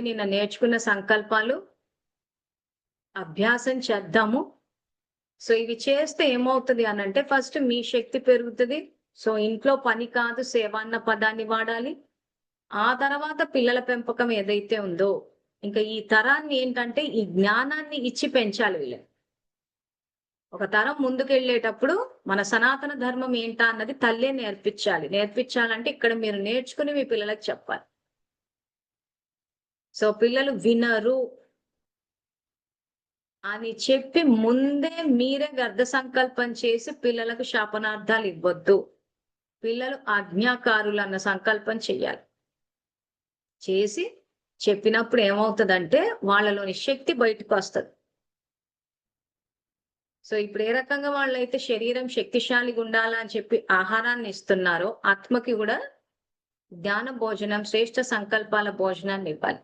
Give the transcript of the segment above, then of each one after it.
నిన్న నేర్చుకున్న సంకల్పాలు అభ్యాసం చేద్దాము. సో ఇవి చేస్తే ఏమవుతుంది అనంటే ఫస్ట్ మీ శక్తి పెరుగుతుంది. సో ఇంట్లో పని కాదు సేవ అన్న పదాన్ని వాడాలి. ఆ తర్వాత పిల్లల పెంపకం ఏదైతే ఉందో ఇంకా ఈ తరాన్ని ఏంటంటే ఈ జ్ఞానాన్ని ఇచ్చి పెంచాలి వీళ్ళని. ఒక తరం ముందుకెళ్ళేటప్పుడు మన సనాతన ధర్మం ఏంటా అన్నది తల్లే నేర్పించాలి. నేర్పించాలంటే ఇక్కడ మీరు నేర్చుకుని మీ పిల్లలకు చెప్పాలి. సో పిల్లలు వినరు అని చెప్పి ముందే మీరే వ్యర్థ సంకల్పం చేసి పిల్లలకు శాపనార్థాలు ఇవ్వద్దు. పిల్లలు ఆజ్ఞాకారులు అన్న సంకల్పం చెయ్యాలి. చేసి చెప్పినప్పుడు ఏమవుతుందంటే వాళ్ళలోని శక్తి బయటకు వస్తుంది. సో ఇప్పుడు ఏ రకంగా వాళ్ళైతే శరీరం శక్తిశాలిగా ఉండాలా అని చెప్పి ఆహారాన్ని ఇస్తున్నారో ఆత్మకి కూడా జ్ఞాన భోజనం శ్రేష్ఠ సంకల్పాల భోజనాన్ని ఇవ్వాలి.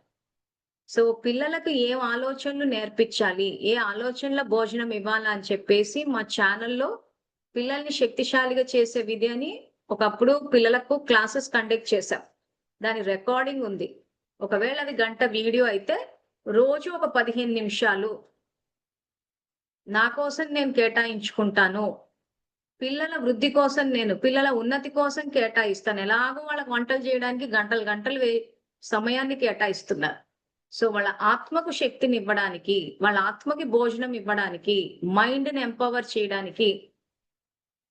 సో పిల్లలకు ఏం ఆలోచనలు నేర్పించాలి, ఏ ఆలోచనల భోజనం ఇవ్వాలా అని చెప్పేసి మా ఛానల్లో పిల్లల్ని శక్తిశాలిగా చేసే విధి అని ఒకప్పుడు పిల్లలకు క్లాసెస్ కండక్ట్ చేశాం. దాని రికార్డింగ్ ఉంది. ఒకవేళ అది గంట వీడియో అయితే రోజు ఒక 15 నిమిషాలు నా కోసం నేను కేటాయించుకుంటాను. పిల్లల వృద్ధి కోసం పిల్లల ఉన్నతి కోసం కేటాయిస్తాను. ఎలాగో వాళ్ళకి వంటలు చేయడానికి గంటలు గంటలు సమయాన్ని కేటాయిస్తున్నారు. సో వాళ్ళ ఆత్మకు శక్తిని ఇవ్వడానికి, వాళ్ళ ఆత్మకి భోజనం ఇవ్వడానికి, మైండ్ని ఎంపవర్ చేయడానికి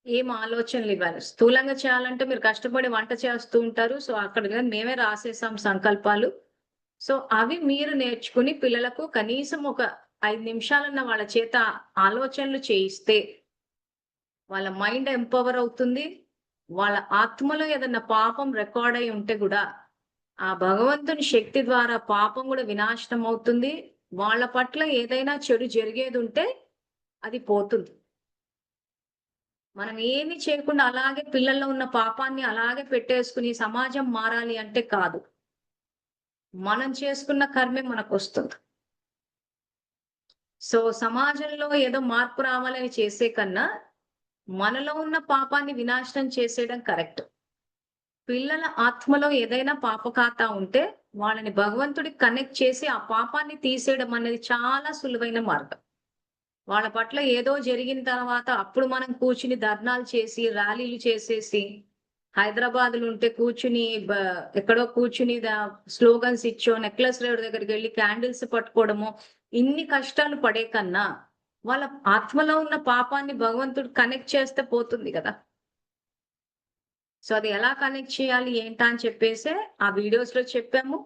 ఏం ఆలోచనలు ఇవ్వాలి. స్థూలంగా చేయాలంటే మీరు కష్టపడి వంట చేస్తూ ఉంటారు. సో అక్కడ మేమే రాసేసాం సంకల్పాలు. సో అవి మీరు నేర్చుకుని పిల్లలకు కనీసం ఒక 5 నిమిషాలన్న వాళ్ళ చేత ఆలోచనలు చేయిస్తే వాళ్ళ మైండ్ ఎంపవర్ అవుతుంది. వాళ్ళ ఆత్మలో ఏదన్నా పాపం రికార్డ్ అయి ఉంటే కూడా ఆ భగవంతుని శక్తి ద్వారా పాపం కూడా వినాశనం అవుతుంది. వాళ్ళ పట్ల ఏదైనా చెడు జరిగేది ఉంటే అది పోతుంది. మనం ఏమి చేయకుండా అలాగే పిల్లల్లో ఉన్న పాపాన్ని అలాగే పెట్టేసుకుని సమాజం మారాలి అంటే కాదు. మనం చేసుకున్న కర్మే మనకు వస్తుంది. సో సమాజంలో ఏదో మార్పు రావాలని చేసే కన్నా మనలో ఉన్న పాపాన్ని వినాశనం చేసేయడం కరెక్ట్. పిల్లల ఆత్మలో ఏదైనా పాపఖాతా ఉంటే వాళ్ళని భగవంతుడికి కనెక్ట్ చేసి ఆ పాపాన్ని తీసేయడం అనేది చాలా సులువైన మార్గం. వాళ్ళ పట్ల ఏదో జరిగిన తర్వాత అప్పుడు మనం కూర్చుని ధర్నాలు చేసి ర్యాలీలు చేసేసి హైదరాబాద్లో ఉంటే కూర్చుని ఎక్కడో కూర్చుని స్లోగన్స్ ఇచ్చో నెక్లెస్ రోడ్ దగ్గరికి వెళ్ళి క్యాండిల్స్ పట్టుకోవడము ఇన్ని కష్టాలు పడే కన్నా వాళ్ళ ఆత్మలో ఉన్న పాపాన్ని భగవంతుడు కనెక్ట్ చేస్తే పోతుంది కదా. సో అది ఎలా కనెక్ట్ చేయాలి ఏంటా అని చెప్పేసి ఆ వీడియోస్ లో చెప్పాము.